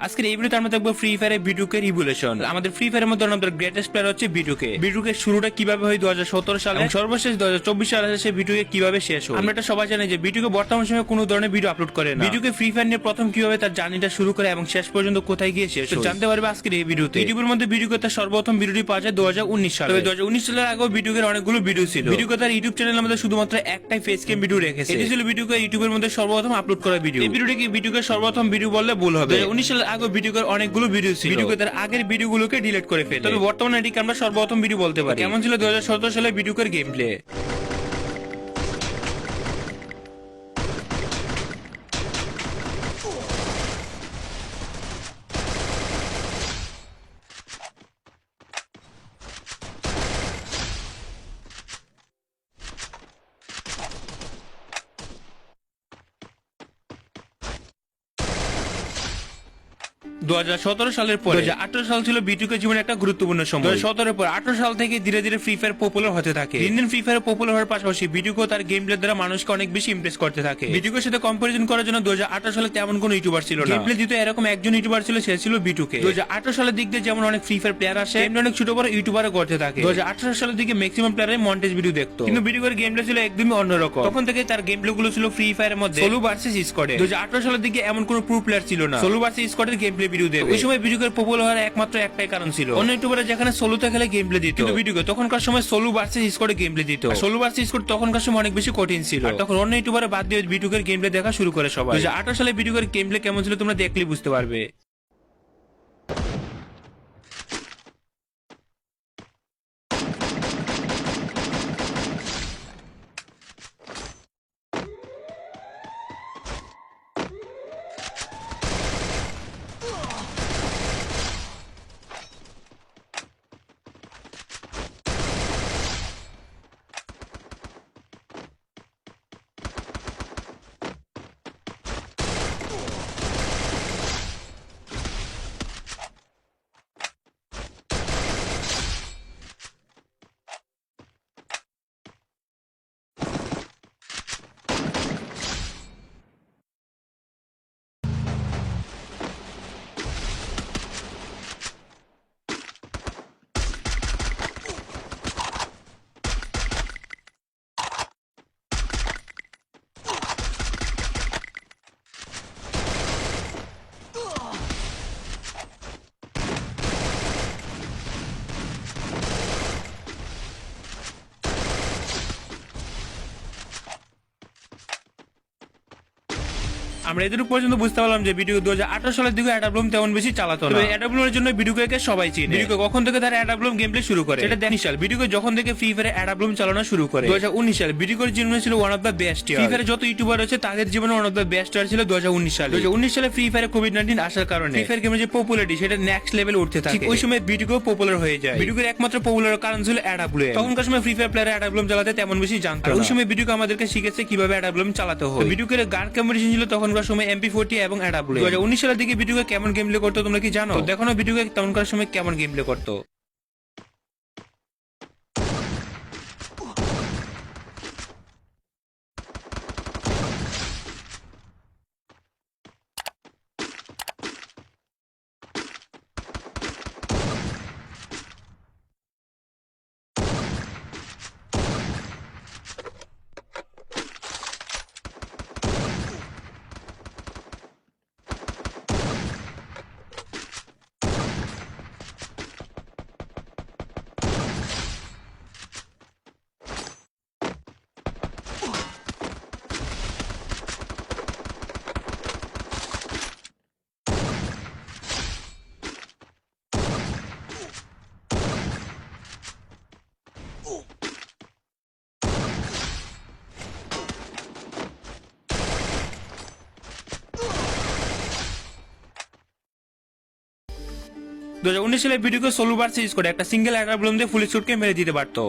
আজকের এই ভিডিওতে আমরা দেখবো ফ্রি ফায়ারের বিটুকে রিভলিউশন। আমাদের ফ্রি ফায়ারের মধ্যে আমাদের গ্রেটেস্ট প্লেয়ার হচ্ছে বিটুকে। বিটুকে শুরুটা কিভাবে হয় 2017 সালে এবং সর্বশেষ 2024 সালে এসে বিটুকে কিভাবে শেষ হয়। আমরা এটা সবাই জানি যে বিটুকে বর্তমান সময়ে কোনো ধরনের ভিডিও আপলোড করে না। বিটুকে ফ্রি ফায়ার নিয়ে প্রথম কিভাবে তার জার্নিটা শুরু করে এবং শেষ পর্যন্ত কোথায় গিয়ে শেষ হয় জানতে পারবে আজকের এই ভিডিওতে। ইউটিউবের মধ্যে বিটুকে তার সর্বপ্রথম ভিডিওটি পাওয়া যায় 2019 সালে। তবে 2019 সালের আগেও বিটুকের অনেকগুলো ভিডিও ছিল। বিটুকে তার ইউটিউব চ্যানেলের মধ্যে শুধুমাত্র একটাই ফেস ক্যাম ভিডিও রেখেছে। এটি ছিল বিটুকে ইউটিউবের মধ্যে সর্বপ্রথম আপলোড করা ভিডিও। এই ভিডিওটি কি বিটুকের সর্বপ্রথম ভিডিও বললে ভুল হবে। 2019 সালের আগেও বিটুকের অনেকগুলো ভিডিও ছিল। বিটুকে তার আগের ভিডিওগুলোকে ডিলিট করে ফেলে। তবে বর্তমানে এটিকে আমরা সর্বপ্রথম ভিডিও বলতে পারি। কেমন ছিল 2017 সালে বিটুকের গেম প্লে। 2017 সালের পরে 2018 সাল ছিল বিটুকে জীবনে একটা গুরুত্বপূর্ণ সময়। 2017 পর 18 সাল থেকে ধীরে ধীরে ফ্রি ফায়ার পপুলার হতে থাকে। দিন দিন ফ্রি ফায়ার পপুলার হওয়ার পাশাপাশি বিটুকে তার গেম প্লে দ্বারা মানুষকে অনেক বেশি ইমপ্রেস করতে থাকে। বিটুকের সাথে কম্পারিজন করার জন্য 2018 সালে তেমন কোনো ইউটিউবার ছিল না। গেম প্লে দিতে এরকম একজন ইউটিউবার ছিল, সে ছিল বিটুকে। 2018 সালের দিক দিয়ে যেমন অনেক ফ্রি ফায়ার প্লেয়ার আসে, তেমনি অনেক ছোট বড় ইউটিউবারও করতে থাকে। 2018 সালের দিকে ম্যাক্সিমাম প্লেয়ারই মন্টেজ ভিডিও দেখতো, কিন্তু বিটুকের গেম প্লে ছিল একদমই অন্যরকম। তখন থেকে তার গেম প্লে গুলো ছিল ফ্রি ফায়ারের মধ্যে সোলো ভার্সেস স্কোয়াড। 2018 সালের দিকে এমন কোনো প্রো প্লেয়ার ছিল না সোলো ভার্সেস স্কোয়াডের গেম প্লে ভিডিও দেবে। ওই সময় বিটুকের পপুলার হওয়ার একমাত্র একটাই কারণ ছিল, অন্য ইউটিউবাররা যেখানে সোলোতে খেলে গেম প্লে দিত, কিন্তু বিটুকে তখনকার সময় সোলো ভার্সেস স্কোয়াডে গেম প্লে দিত। সোলো ভার্সেস স্কোয়াড তখনকার সময় অনেক বেশি কঠিন ছিল, তখন অন্য ইউটিউবাররা বাদ দিয়ে বিটুকের গেম প্লে দেখা শুরু করে সবাই। 2018 সালে বিটুকের গেম প্লে কেমন ছিল তোমরা দেখলেই বুঝতে পারবে। আমরা এদের পর্যন্ত বুঝতে পারলাম যে বিটুকে 2018 সালের দিকে অ্যাডাব্লুম তেমন বেশি চালাতো না। অ্যাডাব্লুমের জন্য বিটুকে সবাই চিনে। বিটুকে কখন থেকে তার অ্যাডাব্লুম গেম প্লে শুরু করে সেটা দেখি সাল। বিটুকে যখন থেকে ফ্রি ফায়ারে অ্যাডাব্লুম চালানো শুরু করে 2019 সালে বিটুকের জীবনে ছিল one of the best year. Free ফায়ারে যত ইউটিউবার আছে তাদের জীবনে one of the best year ছিল 2019 সালে। 2019 সালে ফ্রি ফায়ারে কোভিড-19 আসার কারণে ফ্রি ফায়ার গেমের যে পপুলারিটি সেটা নেক্সট লেভেল উঠতে থাকে। ওই সময় বিটুকেও পপুলার হয়ে যায়। বিটুকের একমাত্র পপুলার কারণ ছিল অ্যাডাব্লুম। তখনকার সময় ফ্রি ফায়ার প্লেয়ার অ্যাডাব্লুম চালাতে তেমন বেশি জানতো না। ওই সময় বিটুকে আমাদেরকে শিখেছে কিভাবে অ্যাডাব্লুম চালাতে হয়। বিটুকের গান কম্পিটিশন ছিল তখনকার সময় MP40 এবং অ্যাডাব্লুম। 2019 সালের দিকে বিটুকে কেমন গেম প্লে করতো তোমরা কি জানো? দেখো না বিটুকে তখনকার সময় কেমন গেম প্লে করতো। সালে বিটুকে সোলো ভার্সেস স্কোয়াড একটা সিঙ্গেল অ্যাডাব্লুম দিয়ে ফুল স্কোয়াডকে মেরে দিতে পারতো।